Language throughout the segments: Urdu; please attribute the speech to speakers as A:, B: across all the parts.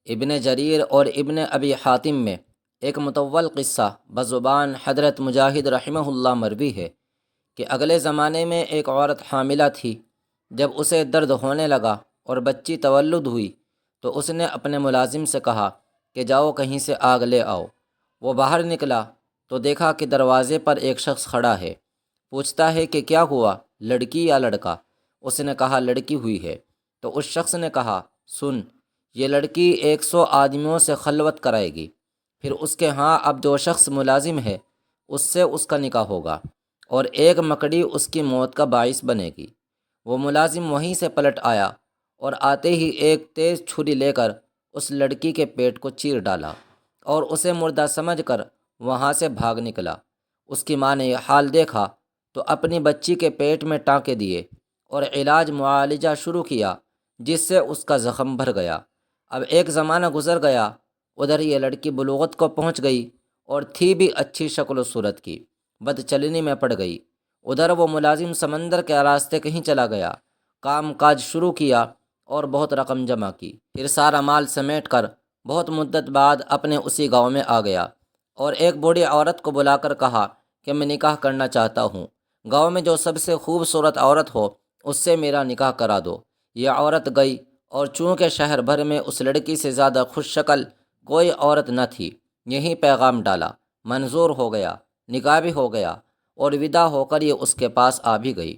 A: ابن جریر اور ابن ابی حاتم میں ایک مطول قصہ بزبان حضرت مجاہد رحمہ اللہ مروی ہے کہ اگلے زمانے میں ایک عورت حاملہ تھی۔ جب اسے درد ہونے لگا اور بچی تولد ہوئی تو اس نے اپنے ملازم سے کہا کہ جاؤ کہیں سے آگ لے آؤ۔ وہ باہر نکلا تو دیکھا کہ دروازے پر ایک شخص کھڑا ہے۔ پوچھتا ہے کہ کیا ہوا، لڑکی یا لڑکا؟ اس نے کہا لڑکی ہوئی ہے۔ تو اس شخص نے کہا سن، یہ لڑکی 100 آدمیوں سے خلوت کرائے گی، پھر اس کے ہاں اب جو شخص ملازم ہے اس سے اس کا نکاح ہوگا، اور ایک مکڑی اس کی موت کا باعث بنے گی۔ وہ ملازم وہیں سے پلٹ آیا اور آتے ہی ایک تیز چھری لے کر اس لڑکی کے پیٹ کو چیر ڈالا اور اسے مردہ سمجھ کر وہاں سے بھاگ نکلا۔ اس کی ماں نے یہ حال دیکھا تو اپنی بچی کے پیٹ میں ٹانکے دیے اور علاج معالجہ شروع کیا، جس سے اس کا زخم بھر گیا۔ اب ایک زمانہ گزر گیا، ادھر یہ لڑکی بلوغت کو پہنچ گئی اور تھی بھی اچھی شکل و صورت کی، بد چلنی میں پڑ گئی۔ ادھر وہ ملازم سمندر کے راستے کہیں چلا گیا، کام کاج شروع کیا اور بہت رقم جمع کی، پھر سارا مال سمیٹ کر بہت مدت بعد اپنے اسی گاؤں میں آ گیا اور ایک بوڑھی عورت کو بلا کر کہا کہ میں نکاح کرنا چاہتا ہوں، گاؤں میں جو سب سے خوبصورت عورت ہو اس سے میرا نکاح کرا دو۔ یہ عورت گئی اور چونکہ شہر بھر میں اس لڑکی سے زیادہ خوش شکل کوئی عورت نہ تھی، یہیں پیغام ڈالا، منظور ہو گیا، نکاح بھی ہو گیا، اور ودا ہو کر یہ اس کے پاس آ بھی گئی۔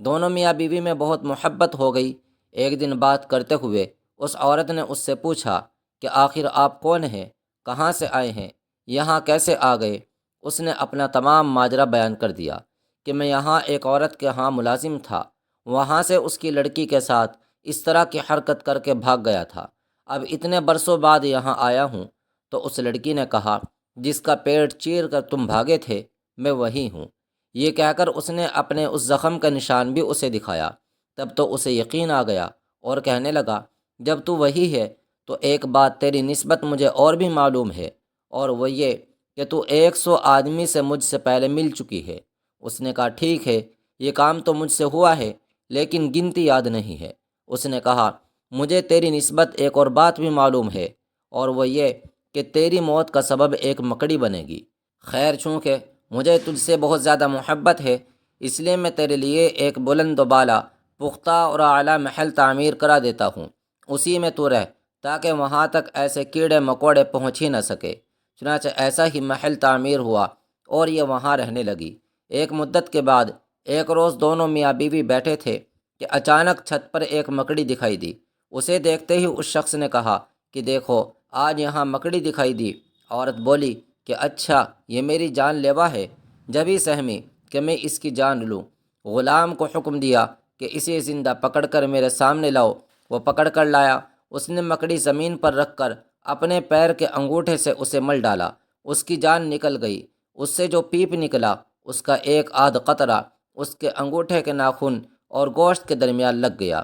A: دونوں میاں بیوی میں بہت محبت ہو گئی۔ ایک دن بات کرتے ہوئے اس عورت نے اس سے پوچھا کہ آخر آپ کون ہیں، کہاں سے آئے ہیں، یہاں کیسے آ گئے؟ اس نے اپنا تمام ماجرا بیان کر دیا کہ میں یہاں ایک عورت کے ہاں ملازم تھا، وہاں سے اس کی لڑکی کے ساتھ اس طرح کی حرکت کر کے بھاگ گیا تھا، اب اتنے برسوں بعد یہاں آیا ہوں۔ تو اس لڑکی نے کہا جس کا پیٹ چیر کر تم بھاگے تھے میں وہی ہوں۔ یہ کہہ کر اس نے اپنے اس زخم کا نشان بھی اسے دکھایا۔ تب تو اسے یقین آ گیا اور کہنے لگا جب تو وہی ہے تو ایک بات تیری نسبت مجھے اور بھی معلوم ہے، اور وہ یہ کہ تو 100 آدمی سے مجھ سے پہلے مل چکی ہے۔ اس نے کہا ٹھیک ہے، یہ کام تو مجھ سے ہوا ہے لیکن گنتی یاد نہیں ہے۔ اس نے کہا مجھے تیری نسبت ایک اور بات بھی معلوم ہے، اور وہ یہ کہ تیری موت کا سبب ایک مکڑی بنے گی۔ خیر چونکہ مجھے تجھ سے بہت زیادہ محبت ہے، اس لیے میں تیرے لیے ایک بلند و بالا، پختہ اور اعلیٰ محل تعمیر کرا دیتا ہوں، اسی میں تو رہ تاکہ وہاں تک ایسے کیڑے مکوڑے پہنچ ہی نہ سکے۔ چنانچہ ایسا ہی محل تعمیر ہوا اور یہ وہاں رہنے لگی۔ ایک مدت کے بعد ایک روز دونوں میاں بیوی بیٹھے تھے کہ اچانک چھت پر ایک مکڑی دکھائی دی۔ اسے دیکھتے ہی اس شخص نے کہا کہ دیکھو آج یہاں مکڑی دکھائی دی۔ عورت بولی کہ اچھا یہ میری جان لیوا ہے، جبھی سہمی کہ میں اس کی جان لوں۔ غلام کو حکم دیا کہ اسے زندہ پکڑ کر میرے سامنے لاؤ۔ وہ پکڑ کر لایا۔ اس نے مکڑی زمین پر رکھ کر اپنے پیر کے انگوٹھے سے اسے مل ڈالا، اس کی جان نکل گئی۔ اس سے جو پیپ نکلا اس کا ایک آدھ قطرہ اس کے انگوٹھے کے ناخن اور گوشت کے درمیان لگ گیا،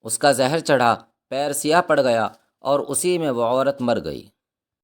A: اس کا زہر چڑھا، پیر سیاہ پڑ گیا اور اسی میں وہ عورت مر گئی۔